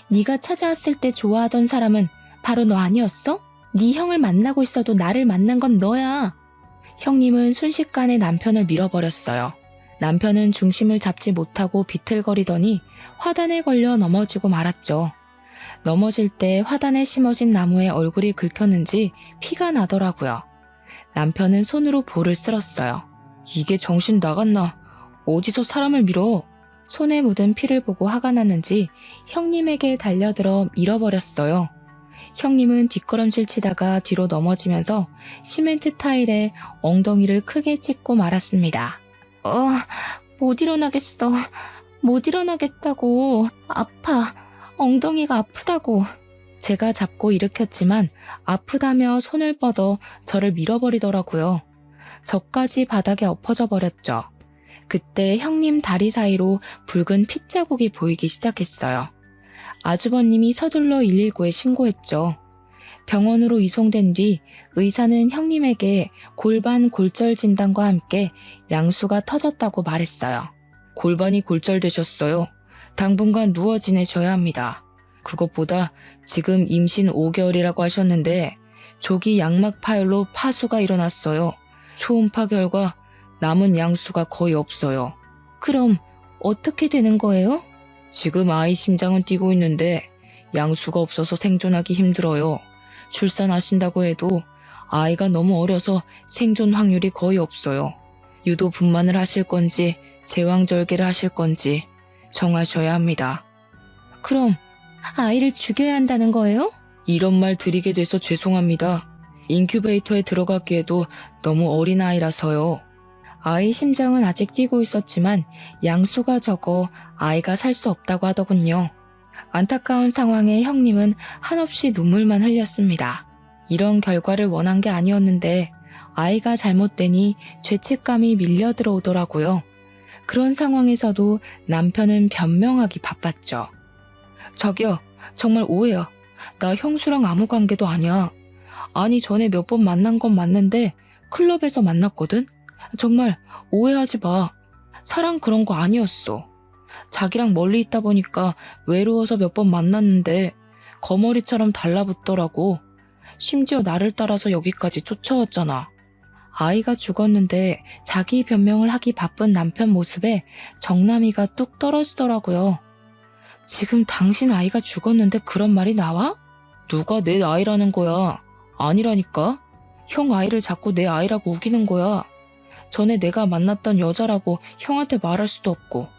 네가 찾아왔을 때 좋아하던 사람은 바로 너 아니었어? 네 형을 만나고 있어도 나를 만난 건 너야. 형님은 순식간에 남편을 밀어버렸어요. 남편은 중심을 잡지 못하고 비틀거리더니 화단에 걸려 넘어지고 말았죠. 넘어질 때 화단에 심어진 나무에 얼굴이 긁혔는지 피가 나더라고요. 남편은 손으로 볼을 쓸었어요. 이게 정신 나갔나? 어디서 사람을 밀어? 손에 묻은 피를 보고 화가 났는지 형님에게 달려들어 밀어버렸어요. 형님은 뒷걸음질 치다가 뒤로 넘어지면서 시멘트 타일에 엉덩이를 크게 찍고 말았습니다. 못 일어나겠어. 못 일어나겠다고. 아파. 엉덩이가 아프다고. 제가 잡고 일으켰지만 아프다며 손을 뻗어 저를 밀어버리더라고요. 저까지 바닥에 엎어져 버렸죠. 그때 형님 다리 사이로 붉은 핏자국이 보이기 시작했어요. 아주버님이 서둘러 119에 신고했죠. 병원으로 이송된 뒤 의사는 형님에게 골반 골절 진단과 함께 양수가 터졌다고 말했어요. 골반이 골절되셨어요. 당분간 누워 지내셔야 합니다. 그것보다 지금 임신 5개월이라고 하셨는데 조기 양막 파열로 파수가 일어났어요. 초음파 결과 남은 양수가 거의 없어요. 그럼 어떻게 되는 거예요? 지금 아이 심장은 뛰고 있는데 양수가 없어서 생존하기 힘들어요. 출산하신다고 해도 아이가 너무 어려서 생존 확률이 거의 없어요. 유도 분만을 하실 건지 제왕절개를 하실 건지 정하셔야 합니다. 그럼 아이를 죽여야 한다는 거예요? 이런 말 드리게 돼서 죄송합니다. 인큐베이터에 들어가기에도 너무 어린 아이라서요. 아이 심장은 아직 뛰고 있었지만 양수가 적어 아이가 살 수 없다고 하더군요. 안타까운 상황에 형님은 한없이 눈물만 흘렸습니다. 이런 결과를 원한 게 아니었는데 아이가 잘못되니 죄책감이 밀려 들어오더라고요. 그런 상황에서도 남편은 변명하기 바빴죠. 자기야, 정말 오해야. 나 형수랑 아무 관계도 아니야. 아니, 전에 몇 번 만난 건 맞는데 클럽에서 만났거든? 정말 오해하지 마. 사랑 그런 거 아니었어. 자기랑 멀리 있다 보니까 외로워서 몇 번 만났는데 거머리처럼 달라붙더라고. 심지어 나를 따라서 여기까지 쫓아왔잖아. 아이가 죽었는데 자기 변명을 하기 바쁜 남편 모습에 정남이가 뚝 떨어지더라고요. 지금 당신 아이가 죽었는데 그런 말이 나와? 누가 내 아이라는 거야? 아니라니까? 형 아이를 자꾸 내 아이라고 우기는 거야. 전에 내가 만났던 여자라고 형한테 말할 수도 없고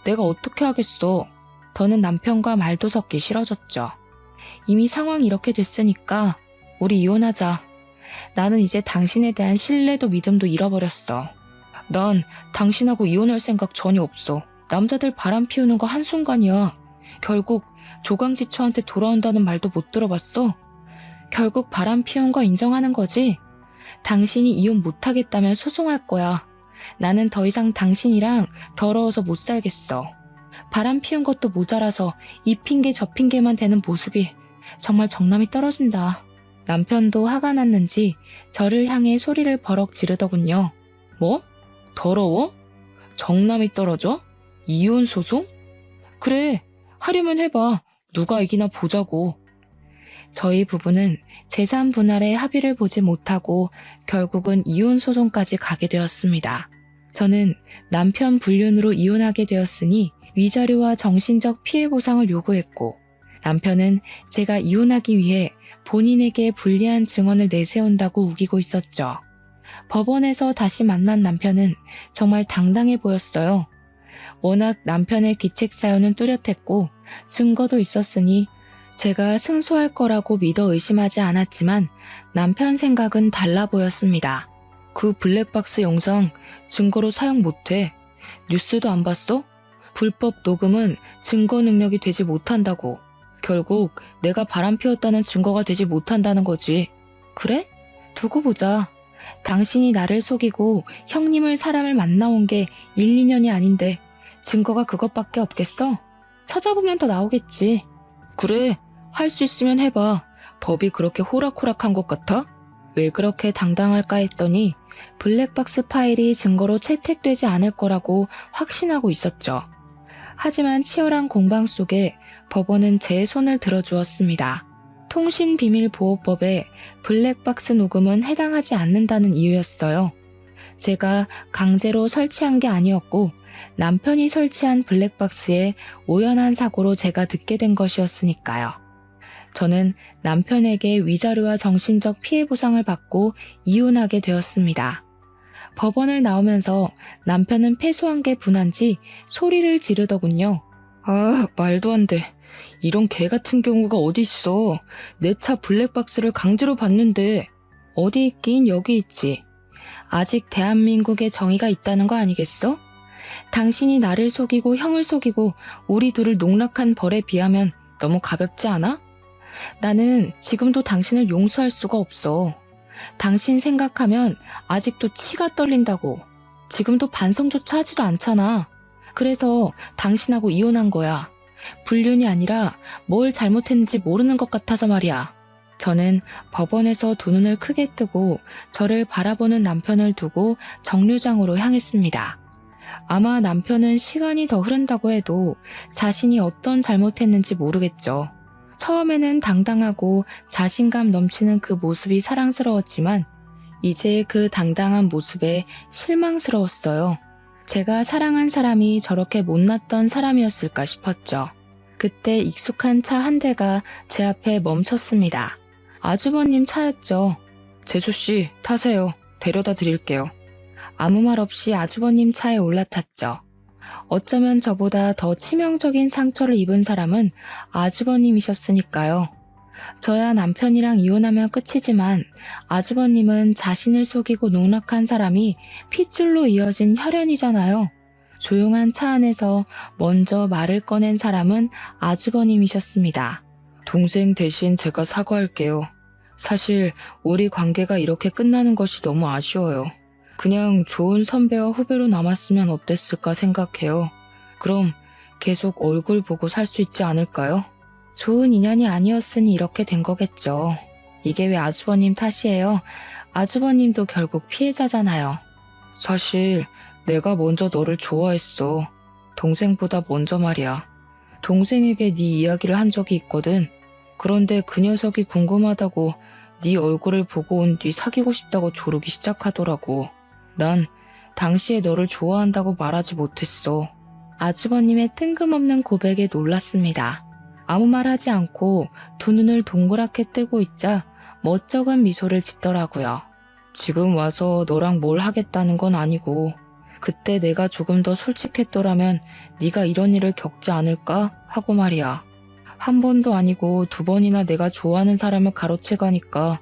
내가 어떻게 하겠어. 더는 남편과 말도 섞기 싫어졌죠. 이미 상황이 이렇게 됐으니까 우리 이혼하자. 나는 이제 당신에 대한 신뢰도 믿음도 잃어버렸어. 난 당신하고 이혼할 생각 전혀 없어. 남자들 바람 피우는 거 한순간이야. 결국 조강지처한테 돌아온다는 말도 못 들어봤어. 결국 바람 피운 거 인정하는 거지. 당신이 이혼 못하겠다면 소송할 거야. 나는 더 이상 당신이랑 더러워서 못 살겠어. 바람 피운 것도 모자라서 이 핑계 저 핑계만 대는 모습이 정말 정남이 떨어진다. 남편도 화가 났는지 저를 향해 소리를 버럭 지르더군요. 뭐? 더러워? 정남이 떨어져? 이혼 소송? 그래, 하려면 해봐. 누가 이기나 보자고. 저희 부부는 재산 분할에 합의를 보지 못하고 결국은 이혼 소송까지 가게 되었습니다. 저는 남편 불륜으로 이혼하게 되었으니 위자료와 정신적 피해 보상을 요구했고 남편은 제가 이혼하기 위해 본인에게 불리한 증언을 내세운다고 우기고 있었죠. 법원에서 다시 만난 남편은 정말 당당해 보였어요. 워낙 남편의 귀책 사연은 뚜렷했고 증거도 있었으니 제가 승소할 거라고 믿어 의심하지 않았지만 남편 생각은 달라 보였습니다. 그 블랙박스 영상 증거로 사용 못해. 뉴스도 안 봤어? 불법 녹음은 증거 능력이 되지 못한다고. 결국 내가 바람 피웠다는 증거가 되지 못한다는 거지. 그래? 두고 보자. 당신이 나를 속이고 형님을 사람을 만나온 게 1, 2년이 아닌데 증거가 그것밖에 없겠어? 찾아보면 더 나오겠지. 그래, 할 수 있으면 해봐. 법이 그렇게 호락호락한 것 같아? 왜 그렇게 당당할까 했더니 블랙박스 파일이 증거로 채택되지 않을 거라고 확신하고 있었죠. 하지만 치열한 공방 속에 법원은 제 손을 들어주었습니다. 통신비밀보호법에 블랙박스 녹음은 해당하지 않는다는 이유였어요. 제가 강제로 설치한 게 아니었고 남편이 설치한 블랙박스에 우연한 사고로 제가 듣게 된 것이었으니까요. 저는 남편에게 위자료와 정신적 피해 보상을 받고 이혼하게 되었습니다. 법원을 나오면서 남편은 패소한 게 분한지 소리를 지르더군요. 아, 말도 안 돼. 이런 개 같은 경우가 어디 있어. 내 차 블랙박스를 강제로 봤는데. 어디 있긴 여기 있지. 아직 대한민국에 정의가 있다는 거 아니겠어? 당신이 나를 속이고 형을 속이고 우리 둘을 농락한 벌에 비하면 너무 가볍지 않아? 나는 지금도 당신을 용서할 수가 없어. 당신 생각하면 아직도 치가 떨린다고. 지금도 반성조차 하지도 않잖아. 그래서 당신하고 이혼한 거야. 불륜이 아니라 뭘 잘못했는지 모르는 것 같아서 말이야. 저는 법원에서 두 눈을 크게 뜨고 저를 바라보는 남편을 두고 정류장으로 향했습니다. 아마 남편은 시간이 더 흐른다고 해도 자신이 어떤 잘못했는지 모르겠죠. 처음에는 당당하고 자신감 넘치는 그 모습이 사랑스러웠지만 이제 그 당당한 모습에 실망스러웠어요. 제가 사랑한 사람이 저렇게 못났던 사람이었을까 싶었죠. 그때 익숙한 차 한 대가 제 앞에 멈췄습니다. 아주버님 차였죠. 재수씨, 타세요. 데려다 드릴게요. 아무 말 없이 아주버님 차에 올라탔죠. 어쩌면 저보다 더 치명적인 상처를 입은 사람은 아주버님이셨으니까요. 저야 남편이랑 이혼하면 끝이지만 아주버님은 자신을 속이고 농락한 사람이 핏줄로 이어진 혈연이잖아요. 조용한 차 안에서 먼저 말을 꺼낸 사람은 아주버님이셨습니다. 동생 대신 제가 사과할게요. 사실 우리 관계가 이렇게 끝나는 것이 너무 아쉬워요. 그냥 좋은 선배와 후배로 남았으면 어땠을까 생각해요. 그럼 계속 얼굴 보고 살 수 있지 않을까요? 좋은 인연이 아니었으니 이렇게 된 거겠죠. 이게 왜 아주버님 탓이에요? 아주버님도 결국 피해자잖아요. 사실 내가 먼저 너를 좋아했어. 동생보다 먼저 말이야. 동생에게 네 이야기를 한 적이 있거든. 그런데 그 녀석이 궁금하다고 네 얼굴을 보고 온 뒤 사귀고 싶다고 조르기 시작하더라고. 난 당시에 너를 좋아한다고 말하지 못했어. 아주버님의 뜬금없는 고백에 놀랐습니다. 아무 말 하지 않고 두 눈을 동그랗게 뜨고 있자 멋쩍은 미소를 짓더라고요. 지금 와서 너랑 뭘 하겠다는 건 아니고 그때 내가 조금 더 솔직했더라면 네가 이런 일을 겪지 않을까 하고 말이야. 한 번도 아니고 두 번이나 내가 좋아하는 사람을 가로채가니까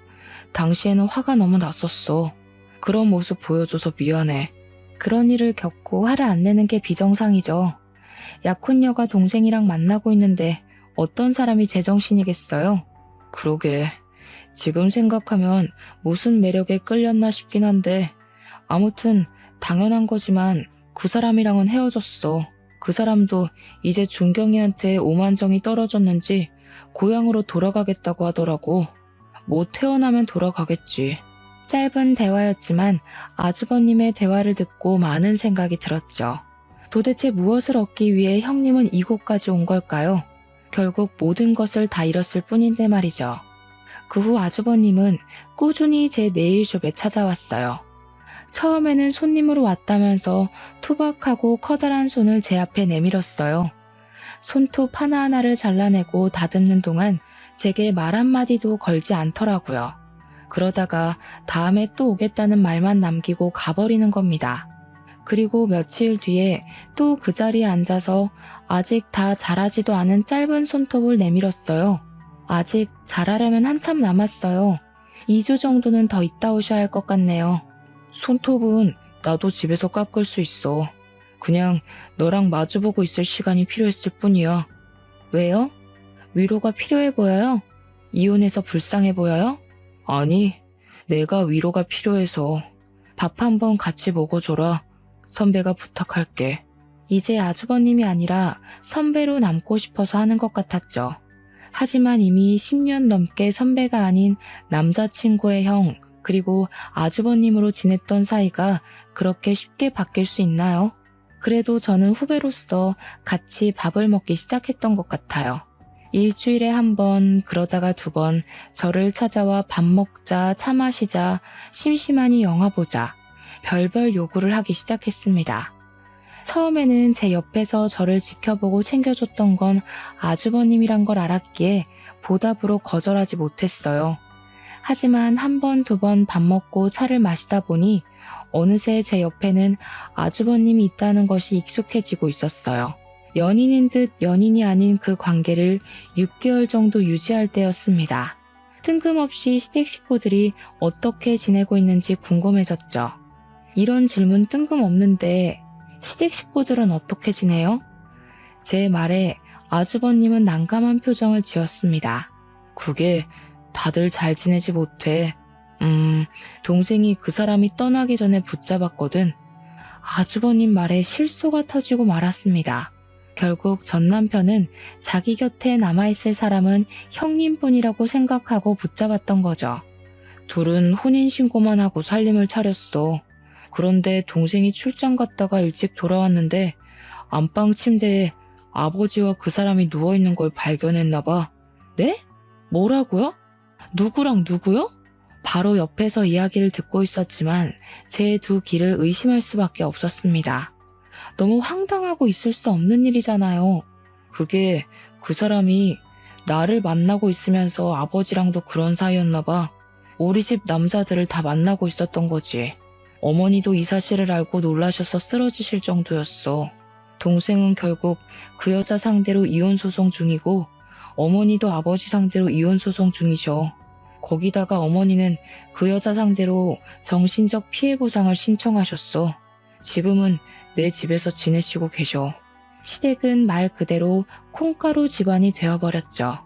당시에는 화가 너무 났었어. 그런 모습 보여줘서 미안해. 그런 일을 겪고 화를 안 내는 게 비정상이죠. 약혼녀가 동생이랑 만나고 있는데 어떤 사람이 제정신이겠어요? 그러게. 지금 생각하면 무슨 매력에 끌렸나 싶긴 한데 아무튼 당연한 거지만 그 사람이랑은 헤어졌어. 그 사람도 이제 준경이한테 오만정이 떨어졌는지 고향으로 돌아가겠다고 하더라고. 뭐 태어나면 돌아가겠지. 짧은 대화였지만 아주버님의 대화를 듣고 많은 생각이 들었죠. 도대체 무엇을 얻기 위해 형님은 이곳까지 온 걸까요? 결국 모든 것을 다 잃었을 뿐인데 말이죠. 그 후 아주버님은 꾸준히 제 네일숍에 찾아왔어요. 처음에는 손님으로 왔다면서 투박하고 커다란 손을 제 앞에 내밀었어요. 손톱 하나하나를 잘라내고 다듬는 동안 제게 말 한마디도 걸지 않더라고요. 그러다가 다음에 또 오겠다는 말만 남기고 가버리는 겁니다. 그리고 며칠 뒤에 또 그 자리에 앉아서 아직 다 자라지도 않은 짧은 손톱을 내밀었어요. 아직 자라려면 한참 남았어요. 2주 정도는 더 있다 오셔야 할 것 같네요. 손톱은 나도 집에서 깎을 수 있어. 그냥 너랑 마주보고 있을 시간이 필요했을 뿐이야. 왜요? 위로가 필요해 보여요? 이혼해서 불쌍해 보여요? 아니, 내가 위로가 필요해서. 밥 한번 같이 먹어줘라. 선배가 부탁할게. 이제 아주버님이 아니라 선배로 남고 싶어서 하는 것 같았죠. 하지만 이미 10년 넘게 선배가 아닌 남자친구의 형, 그리고 아주버님으로 지냈던 사이가 그렇게 쉽게 바뀔 수 있나요? 그래도 저는 후배로서 같이 밥을 먹기 시작했던 것 같아요. 일주일에 한 번, 그러다가 두 번 저를 찾아와 밥 먹자, 차 마시자, 심심하니 영화 보자, 별별 요구를 하기 시작했습니다. 처음에는 제 옆에서 저를 지켜보고 챙겨줬던 건 아주버님이란 걸 알았기에 보답으로 거절하지 못했어요. 하지만 한 번, 두 번 밥 먹고 차를 마시다 보니 어느새 제 옆에는 아주버님이 있다는 것이 익숙해지고 있었어요. 연인인 듯 연인이 아닌 그 관계를 6개월 정도 유지할 때였습니다. 뜬금없이 시댁 식구들이 어떻게 지내고 있는지 궁금해졌죠. 이런 질문 뜬금없는데 시댁 식구들은 어떻게 지내요? 제 말에 아주버님은 난감한 표정을 지었습니다. 그게 다들 잘 지내지 못해. 동생이 그 사람이 떠나기 전에 붙잡았거든. 아주버님 말에 실소가 터지고 말았습니다. 결국 전 남편은 자기 곁에 남아있을 사람은 형님뿐이라고 생각하고 붙잡았던 거죠. 둘은 혼인신고만 하고 살림을 차렸어. 그런데 동생이 출장 갔다가 일찍 돌아왔는데 안방 침대에 아버지와 그 사람이 누워있는 걸 발견했나 봐. 네? 뭐라고요? 누구랑 누구요? 바로 옆에서 이야기를 듣고 있었지만 제 두 귀를 의심할 수밖에 없었습니다. 너무 황당하고 있을 수 없는 일이잖아요. 그게 그 사람이 나를 만나고 있으면서 아버지랑도 그런 사이였나 봐. 우리 집 남자들을 다 만나고 있었던 거지. 어머니도 이 사실을 알고 놀라셔서 쓰러지실 정도였어. 동생은 결국 그 여자 상대로 이혼 소송 중이고 어머니도 아버지 상대로 이혼 소송 중이셔. 거기다가 어머니는 그 여자 상대로 정신적 피해 보상을 신청하셨어. 지금은 내 집에서 지내시고 계셔. 시댁은 말 그대로 콩가루 집안이 되어버렸죠.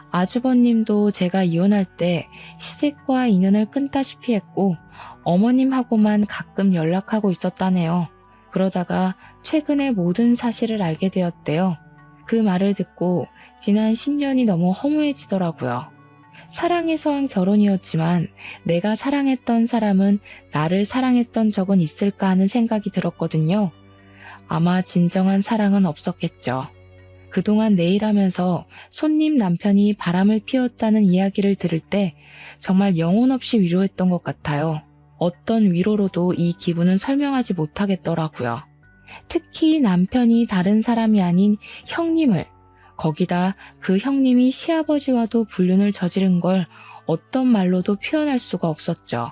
아주버님도 제가 이혼할 때 시댁과 인연을 끊다시피 했고 어머님하고만 가끔 연락하고 있었다네요. 그러다가 최근에 모든 사실을 알게 되었대요. 그 말을 듣고 지난 10년이 너무 허무해지더라고요. 사랑해서 한 결혼이었지만 내가 사랑했던 사람은 나를 사랑했던 적은 있을까 하는 생각이 들었거든요. 아마 진정한 사랑은 없었겠죠. 그동안 내일 하면서 손님 남편이 바람을 피웠다는 이야기를 들을 때 정말 영혼 없이 위로했던 것 같아요. 어떤 위로로도 이 기분은 설명하지 못하겠더라고요. 특히 남편이 다른 사람이 아닌 형님을, 거기다 그 형님이 시아버지와도 불륜을 저지른 걸 어떤 말로도 표현할 수가 없었죠.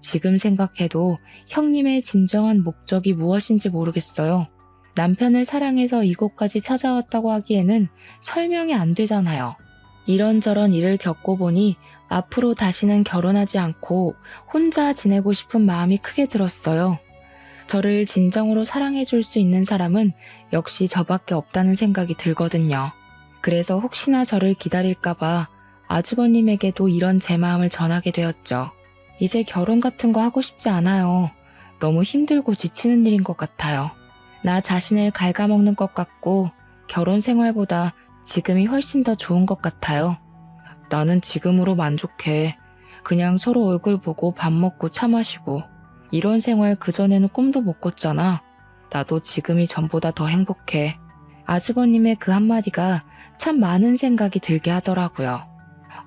지금 생각해도 형님의 진정한 목적이 무엇인지 모르겠어요. 남편을 사랑해서 이곳까지 찾아왔다고 하기에는 설명이 안 되잖아요. 이런저런 일을 겪고 보니 앞으로 다시는 결혼하지 않고 혼자 지내고 싶은 마음이 크게 들었어요. 저를 진정으로 사랑해줄 수 있는 사람은 역시 저밖에 없다는 생각이 들거든요. 그래서 혹시나 저를 기다릴까봐 아주버님에게도 이런 제 마음을 전하게 되었죠. 이제 결혼 같은 거 하고 싶지 않아요. 너무 힘들고 지치는 일인 것 같아요. 나 자신을 갉아먹는 것 같고 결혼 생활보다 지금이 훨씬 더 좋은 것 같아요. 나는 지금으로 만족해. 그냥 서로 얼굴 보고 밥 먹고 차 마시고. 이런 생활 그전에는 꿈도 못 꿨잖아. 나도 지금이 전보다 더 행복해. 아주버님의 그 한마디가 참 많은 생각이 들게 하더라고요.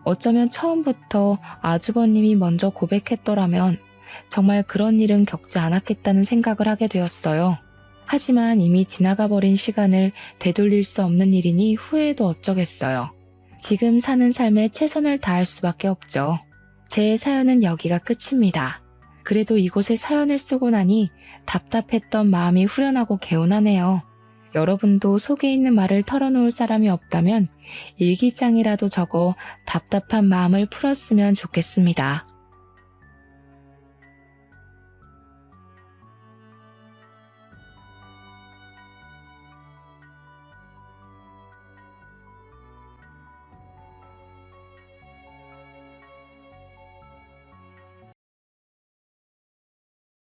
어쩌면 처음부터 아주버님이 먼저 고백했더라면 정말 그런 일은 겪지 않았겠다는 생각을 하게 되었어요. 하지만 이미 지나가 버린 시간을 되돌릴 수 없는 일이니 후회해도 어쩌겠어요. 지금 사는 삶에 최선을 다할 수밖에 없죠. 제 사연은 여기가 끝입니다. 그래도 이곳에 사연을 쓰고 나니 답답했던 마음이 후련하고 개운하네요. 여러분도 속에 있는 말을 털어놓을 사람이 없다면 일기장이라도 적어 답답한 마음을 풀었으면 좋겠습니다.